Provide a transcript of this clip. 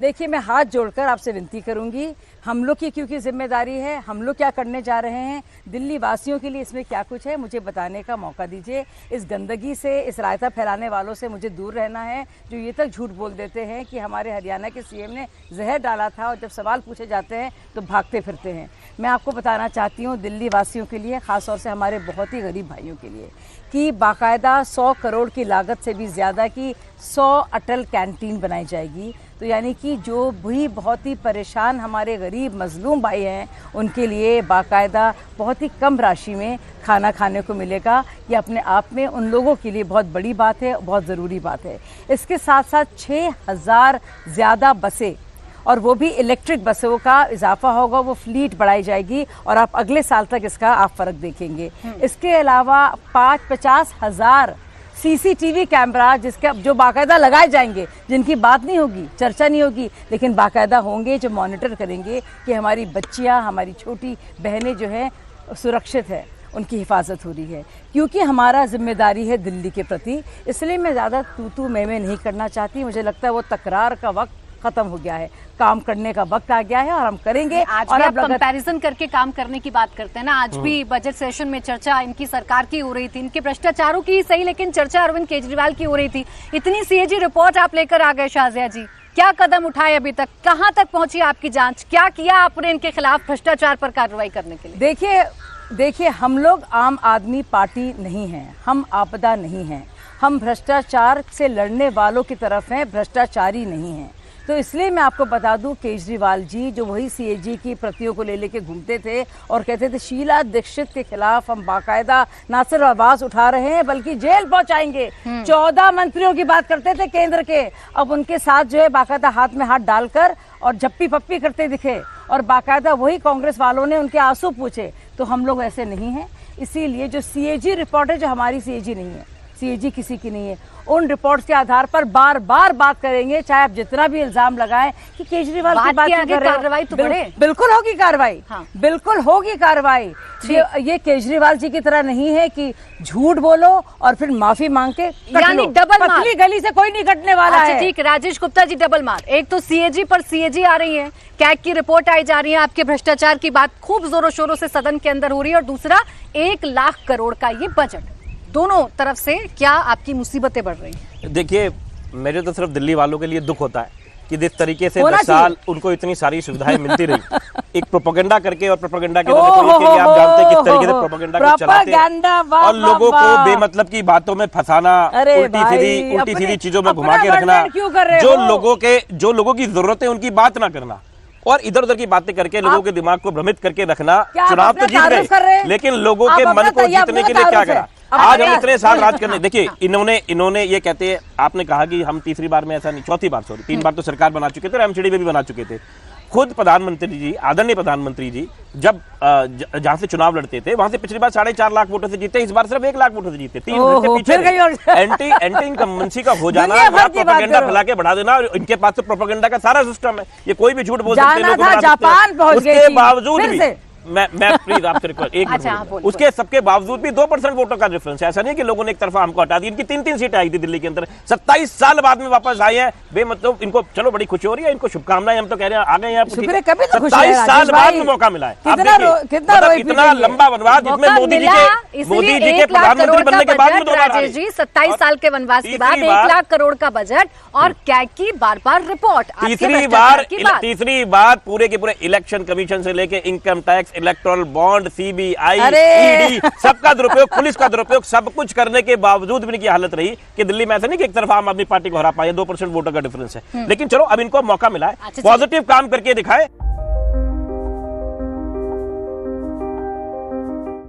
देखिए, मैं हाथ जोड़कर आपसे विनती करूंगी, हम लोग की क्योंकि जिम्मेदारी है, हम लोग क्या करने जा रहे हैं, दिल्ली वासियों के लिए इसमें क्या कुछ है, मुझे बताने का मौका दीजिए। इस गंदगी से, इस रायता फैलाने वालों से मुझे दूर रहना है, जो ये तक झूठ बोल देते हैं कि हमारे हरियाणा के सीएम ने जहर डाला था और जब सवाल पूछे जाते हैं तो भागते फिरते हैं। मैं आपको बताना चाहती हूँ दिल्ली वासियों के लिए, ख़ासतौर से हमारे बहुत ही गरीब भाइयों के लिए, कि बाकायदा 100 करोड़ की लागत से भी ज़्यादा की 100 अटल कैंटीन बनाई जाएगी। तो यानी कि जो भी बहुत ही परेशान हमारे गरीब मजलूम भाई हैं, उनके लिए बाकायदा बहुत ही कम राशि में खाना खाने को मिलेगा। ये अपने आप में उन लोगों के लिए बहुत बड़ी बात है, बहुत ज़रूरी बात है। इसके साथ साथ 6000 ज़्यादा बसें, और वो भी इलेक्ट्रिक बसों का इजाफा होगा, वो फ्लीट बढ़ाई जाएगी और आप अगले साल तक इसका आप फ़र्क देखेंगे। इसके अलावा 50,000 सीसीटीवी कैमरा जो बाकायदा लगाए जाएंगे, जिनकी बात नहीं होगी, चर्चा नहीं होगी, लेकिन बाकायदा होंगे, जो मॉनिटर करेंगे कि हमारी बच्चियां, हमारी छोटी बहनें जो है सुरक्षित है, उनकी हिफाजत हो रही है। क्योंकि हमारा जिम्मेदारी है दिल्ली के प्रति, इसलिए मैं ज़्यादा तू मैं नहीं करना चाहती। मुझे लगता है वो तकरार का वक्त खत्म हो गया है, काम करने का वक्त आ गया है और हम करेंगे। आज और भी आप कंपैरिजन करके काम करने की बात करते हैं ना। आज भी बजट सेशन में चर्चा इनकी सरकार की हो रही थी, इनके भ्रष्टाचारों की ही सही, लेकिन चर्चा अरविंद केजरीवाल की हो रही थी। इतनी सीएजी रिपोर्ट आप लेकर आ गए शाजिया जी, क्या कदम उठाए अभी तक, कहाँ तक पहुंची आपकी जांच, क्या किया आपने इनके खिलाफ भ्रष्टाचार पर कार्रवाई करने के लिए? देखिए, हम लोग आम आदमी पार्टी नहीं हैं, हम आपदा नहीं हैं, हम भ्रष्टाचार से लड़ने वालों की तरफ हैं, भ्रष्टाचारी नहीं हैं। तो इसलिए मैं आपको बता दूं, केजरीवाल जी जो वही सीएजी की प्रतियों को ले लेके घूमते थे और कहते थे शीला दीक्षित के खिलाफ हम बाकायदा ना सिर्फ आवाज उठा रहे हैं बल्कि जेल पहुंचाएंगे। 14 मंत्रियों की बात करते थे केंद्र के, अब उनके साथ जो है बाकायदा हाथ में हाथ डालकर और झप्पी पप्पी करते दिखे और बाकायदा वही कांग्रेस वालों ने उनके आंसू पूछे। तो हम लोग ऐसे नहीं हैं। इसीलिए जो सीएजी रिपोर्ट है, जो हमारी सीएजी नहीं है, सीएजी किसी की नहीं है, उन रिपोर्ट्स के आधार पर बार बार बात करेंगे, चाहे आप जितना भी इल्जाम लगाएं कि केजरीवाल की बात आगे कार्रवाई तो बढ़े। बिल्कुल होगी कार्रवाई, हाँ। बिल्कुल होगी कार्रवाई। ये केजरीवाल जी की तरह नहीं है कि झूठ बोलो और फिर माफी मांग के यानी डबल मार। पतली गली से कोई नहीं कटने वाला है। ठीक, राजेश गुप्ता जी, डबल मार। एक तो सीएजी पर सीएजी आ रही है, कैग की रिपोर्ट आई जा रही है, आपके भ्रष्टाचार की बात खूब जोरों शोरों से सदन के अंदर हो रही है, और दूसरा 1 लाख करोड़ का ये बजट। दोनों तरफ से क्या आपकी मुसीबतें बढ़ रही हैं? देखिए, मेरे तो सिर्फ दिल्ली वालों के लिए दुख होता है कि जिस तरीके से 10 साल उनको इतनी सारी सुविधाएं मिलती रही, एक प्रोपेगेंडा करके, और प्रोपेगेंडा के आप जानते हैं किस तरीके से प्रोपेगेंडा को चलाते हैं और लोगों को बेमतलब की बातों में फंसाना, उल्टी सीधी चीजों में घुमा के रखना, जो लोगों की जरूरत है उनकी बात ना करना और इधर उधर की बातें करके लोगों के दिमाग को भ्रमित करके रखना। चुनाव तो जीत गए, लेकिन लोगों के मन को जीतने के लिए क्या करा? आज हम इतने साल राज करने, देखिए इन्होंने ये कहते हैं, आपने कहा कि हम तीसरी बार में, ऐसा नहीं, चौथी बार, सॉरी, 3 बार तो सरकार बना चुके थे और एमसीडी में भी बना चुके थे। खुद प्रधानमंत्री जी, आदरणीय प्रधानमंत्री जी, जब जहां से चुनाव लड़ते थे वहां से पिछली बार 4.5 लाख वोटों से जीते, इस बार सिर्फ 1 लाख वोटों से जीते। 3 घंटे पीछे एंटी इनकम्बेंसी का हो जाना, प्रोपेगेंडा फैला के बढ़ा देना, और इनके पास तो प्रोपेगेंडा का सारा सिस्टम है, ये कोई भी झूठ बोल सकते हैं। उसके बावजूद भी मैं प्लीज आपसे रिक्वेस्ट, एक मिनट, उसके सबके बावजूद भी 2% वोटों का डिफरेंस है। ऐसा नहीं कि लोगों ने एक तरफा हमको हटा दी। इनकी 3 सीटें आई थी दिल्ली के अंदर, 27 साल बाद में वापस आए हैं बेमतलब। इनको चलो बड़ी खुशी हो रही है, इनको शुभकामनाएं, हम तो कह रहे हैं आ गए हैं, 27 साल बाद में मौका मिला है। इतना लंबा वनवास जिसमें मोदी जी के प्रधानमंत्री बनने के बाद में 27 साल के वनवास के बाद 1 लाख करोड़ का बजट और कैग की बार रिपोर्ट, तीसरी बार पूरे के पूरे इलेक्शन कमीशन से लेके income tax, electoral bond, CBI, ED, सबका दुरुपयोग, पुलिस का दुरुपयोग, सब कुछ करने के बावजूद भी इनकी हालत रही कि दिल्ली में ऐसा नहीं कि एक तरफ आम आदमी पार्टी को हरा पाए, 2% वोटों का डिफरेंस है। लेकिन चलो अब इनको मौका मिला है, पॉजिटिव काम करके दिखाए।